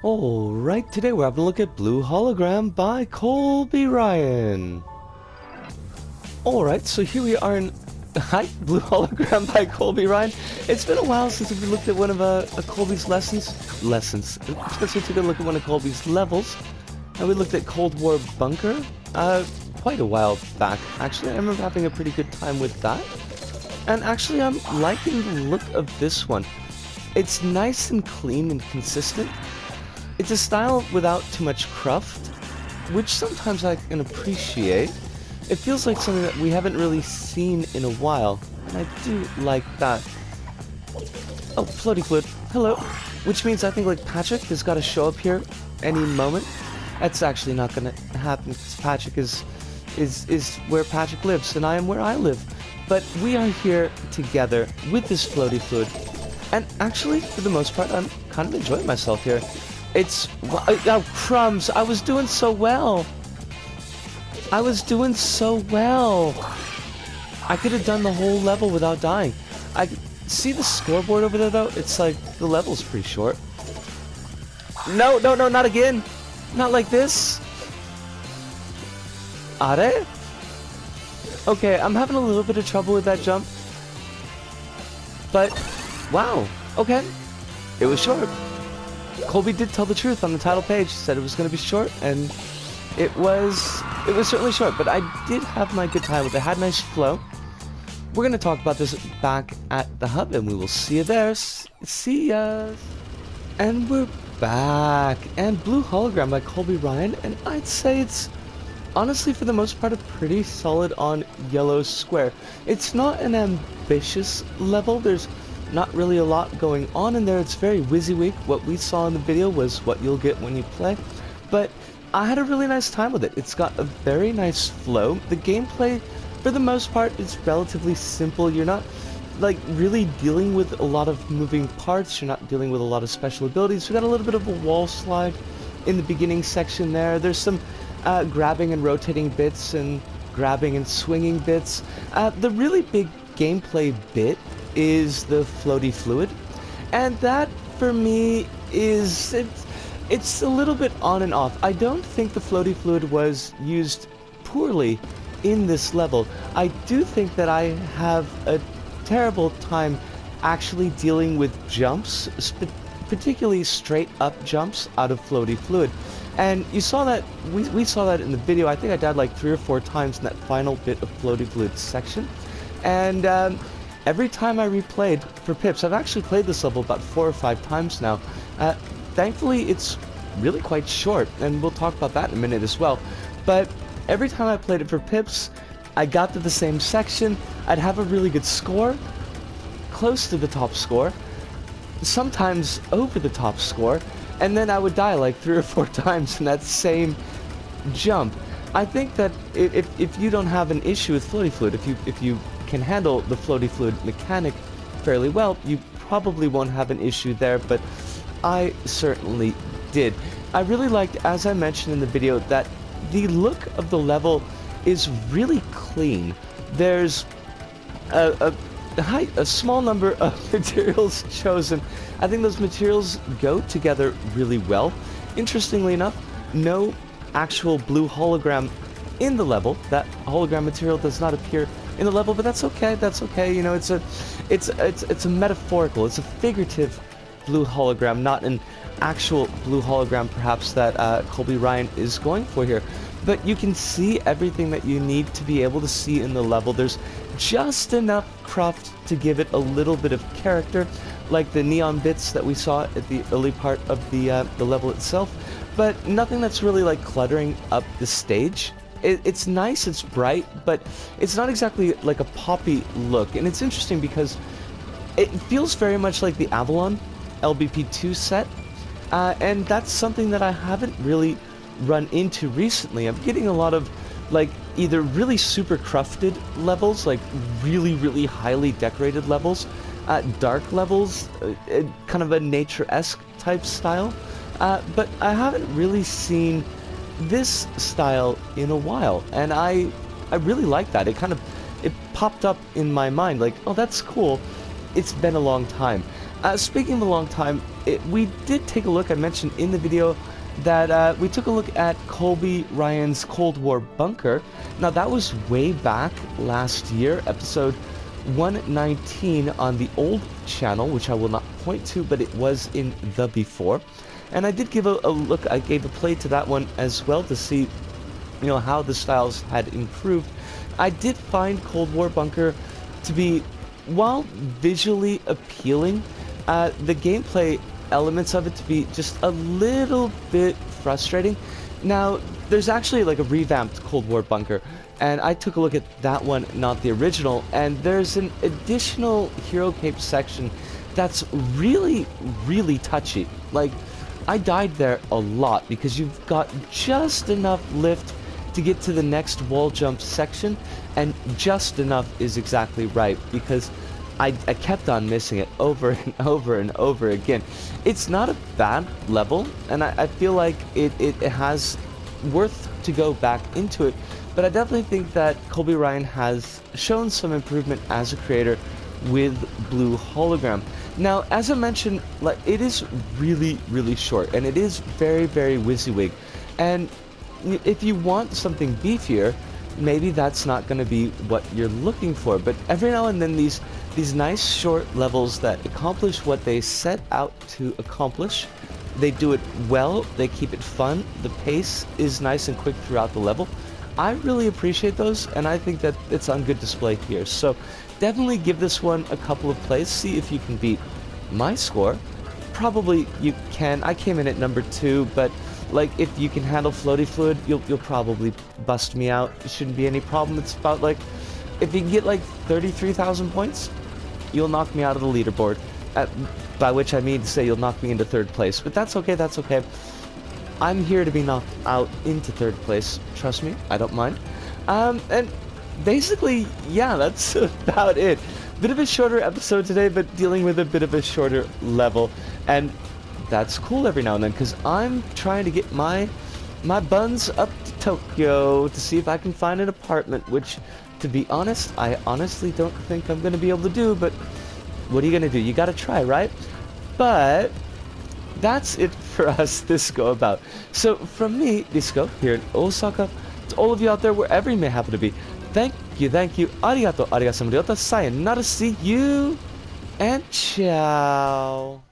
Alright, today we're having a look at Blue Hologram by Colby Ryan. Alright, so here we are in Hi, Blue Hologram by Colby Ryan. It's been a while since we looked at one of Colby's lessons. Since we took a look at one of Colby's levels. And we looked at Cold War Bunker quite a while back. Actually, I remember having a pretty good time with that. And actually, I'm liking the look of this one. It's nice and clean and consistent. It's a style without too much cruft, which sometimes I can appreciate. It feels like something that we haven't really seen in a while, and I do like that. Oh, floaty fluid. Hello. Which means I think like Patrick has got to show up here any moment. That's actually not going to happen because Patrick is where Patrick lives, and I am where I live. But we are here together with this floaty fluid, and actually, for the most part, I'm kind of enjoying myself here. It's... oh, crumbs! I was doing so well! I was doing so well! I could have done the whole level without dying. I see the scoreboard over there, though? It's like, the level's pretty short. No, no, no, not again! Not like this! Are they? Okay, I'm having a little bit of trouble with that jump. But, wow, okay. It was short. Colby did tell the truth on the title page. He said it was going to be short, and it was certainly short, but I did have my good time with it. It had nice flow. We're going to talk about this back at the hub, and we will see you there. See ya. And we're back. And Blue Hologram by Colby Ryan, and I'd say it's honestly, for the most part, a pretty solid on yellow square. It's not an ambitious level. There's not really a lot going on in there. It's very WYSIWYG. What we saw in the video was what you'll get when you play. But I had a really nice time with it. It's got a very nice flow. The gameplay, for the most part, is relatively simple. You're not, like, really dealing with a lot of moving parts. You're not dealing with a lot of special abilities. We got a little bit of a wall slide in the beginning section there. There's some grabbing and rotating bits and grabbing and swinging bits. The really big gameplay bit is the floaty fluid, and that for me is it's a little bit on and off. I don't think the floaty fluid was used poorly in this level. I do think that I have a terrible time actually dealing with jumps, particularly straight up jumps out of floaty fluid. And you saw that, we saw that in the video. I think I died like 3 or 4 times in that final bit of floaty fluid section. And every time I replayed for pips, I've actually played this level about 4 or 5 times now. Thankfully, it's really quite short, and we'll talk about that in a minute as well. But every time I played it for pips, I got to the same section, I'd have a really good score, close to the top score, sometimes over the top score, and then I would die like 3 or 4 times in that same jump. I think that if you don't have an issue with floaty fluid, if you can handle the floaty fluid mechanic fairly well, you probably won't have an issue there, but I certainly did. I really liked, as I mentioned in the video, that the look of the level is really clean. There's a small number of materials chosen. I think those materials go together really well. Interestingly enough, no actual blue hologram in the level. That hologram material does not appear in the level, but that's okay. That's okay. You know, it's a metaphorical, it's a figurative blue hologram, not an actual blue hologram perhaps that Colby Ryan is going for here. But you can see everything that you need to be able to see in the level. There's just enough cruft to give it a little bit of character, like the neon bits that we saw at the early part of the level itself, but nothing that's really like cluttering up the stage. It's nice, it's bright, but it's not exactly like a poppy look. And it's interesting because it feels very much like the Avalon LBP 2 set, and that's something that I haven't really run into recently. I'm getting a lot of like either really super crufted levels, like really, really highly decorated levels, dark levels, kind of a nature-esque type style, but I haven't really seen this style in a while, and I really like that. It popped up in my mind like, oh, that's cool. it's been a long time. Speaking of a long time, we did take a look, I mentioned in the video that we took a look at Colby Ryan's Cold War bunker. Now that was way back last year, episode 119 on the old channel, which I will not point to, but it was in the before. And I did give a look, I gave a play to that one as well to see, you know, how the styles had improved. I did find Cold War bunker to be, while visually appealing, the gameplay elements of it to be just a little bit frustrating. Now, there's actually like a revamped Cold War bunker, and I took a look at that one, not the original, and there's an additional Hero Cape section that's really, really touchy. Like, I died there a lot because you've got just enough lift to get to the next wall jump section, and just enough is exactly right because I kept on missing it over and over and over again. It's not a bad level, and I feel like it has worth to go back into it, but I definitely think that Colby Ryan has shown some improvement as a creator with Blue Hologram. Now, as I mentioned, like, it is really, really short, and it is very, very WYSIWYG, and if you want something beefier, maybe that's not going to be what you're looking for. But every now and then these nice short levels that accomplish what they set out to accomplish, they do it well, they keep it fun, the pace is nice and quick throughout the level. I really appreciate those, and I think that it's on good display here. So definitely give this one a couple of plays, see if you can beat my score. Probably you can. I came in at number 2, but like, if you can handle floaty fluid, you'll probably bust me out. It shouldn't be any problem. It's about like, if you can get like 33,000 points, you'll knock me out of the leaderboard. By which I mean to say you'll knock me into 3rd place. But that's okay, that's okay. I'm here to be knocked out into 3rd place. Trust me, I don't mind. And basically, yeah, that's about it. Bit of a shorter episode today, but dealing with a bit of a shorter level. And that's cool every now and then, because I'm trying to get my buns up to Tokyo to see if I can find an apartment, which, to be honest, I honestly don't think I'm going to be able to do, but what are you going to do? You got to try, right? But that's it for us this go about. So from me, Disco, here in Osaka, to all of you out there, wherever you may happen to be, thank you, arigato, sayonara, see you, and ciao.